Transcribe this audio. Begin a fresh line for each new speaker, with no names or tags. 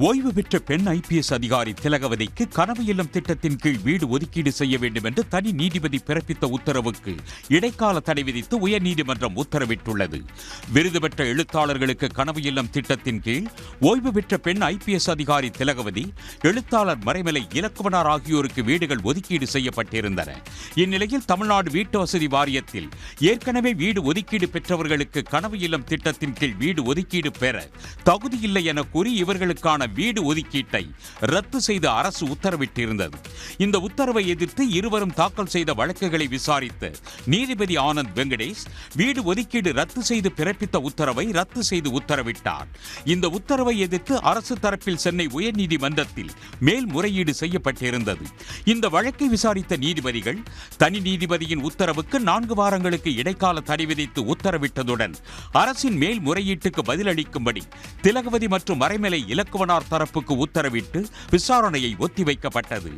ஓய்வு பெற்ற பெண் IPS அதிகாரி திலகவதிக்கு கனவு இல்லம் திட்டத்தின் கீழ் வீடு ஒதுக்கீடு செய்ய வேண்டும் என்று தனி நீதிபதி பிறப்பித்த உத்தரவுக்கு இடைக்கால தடை விதித்து உயர்நீதிமன்றம் உத்தரவிட்டுள்ளது. விருது பெற்ற எழுத்தாளர்களுக்கு கனவு இல்லம் திட்டத்தின் கீழ் ஓய்வு பெற்ற பெண் IPS அதிகாரி திலகவதி, எழுத்தாளர் மறைமலை இலக்குவனார் ஆகியோருக்கு வீடுகள் ஒதுக்கீடு செய்யப்பட்டிருந்தன. இந்நிலையில் தமிழ்நாடு வீட்டு வசதி வாரியத்தில் ஏற்கனவே வீடு ஒதுக்கீடு பெற்றவர்களுக்கு கனவு இல்லம் திட்டத்தின் கீழ் வீடு ஒதுக்கீடு பெற தகுதியில்லை என கூறி இவர்களுக்கான வீடு ஒதுக்கீட்டை ரத்து செய்து அரசு உத்தரவிட்டிருந்தது. இந்த உத்தரவை எதிர்த்து இருவரும் தாக்கல் செய்த வழக்குகளை விசாரித்த நீதிபதி ஆனந்த் வெங்கடேஷ் வீடு ஒதுக்கீடு ரத்து செய்து பிறப்பித்த உத்தரவை ரத்து செய்து உத்தரவிட்டார். இந்த உத்தரவை எதிர்த்து அரசு தரப்பில் சென்னை உயர்நீதிமன்றத்தில் மேல்முறையீடு செய்யப்பட்டிருந்தது. இந்த வழக்கை விசாரித்த நீதிபதிகள் தனி நீதிபதியின் உத்தரவுக்கு 4 வாரங்களுக்கு இடைக்கால தடை விதித்து உத்தரவிட்டதுடன் அரசின் மேல்முறையீட்டுக்கு பதிலளிக்கும்படி திலகவதி மற்றும் மறைமலை இலக்குவனார் தரப்புக்கு உத்தரவிட்டு விசாரணையை ஒத்திவைக்கப்பட்டது.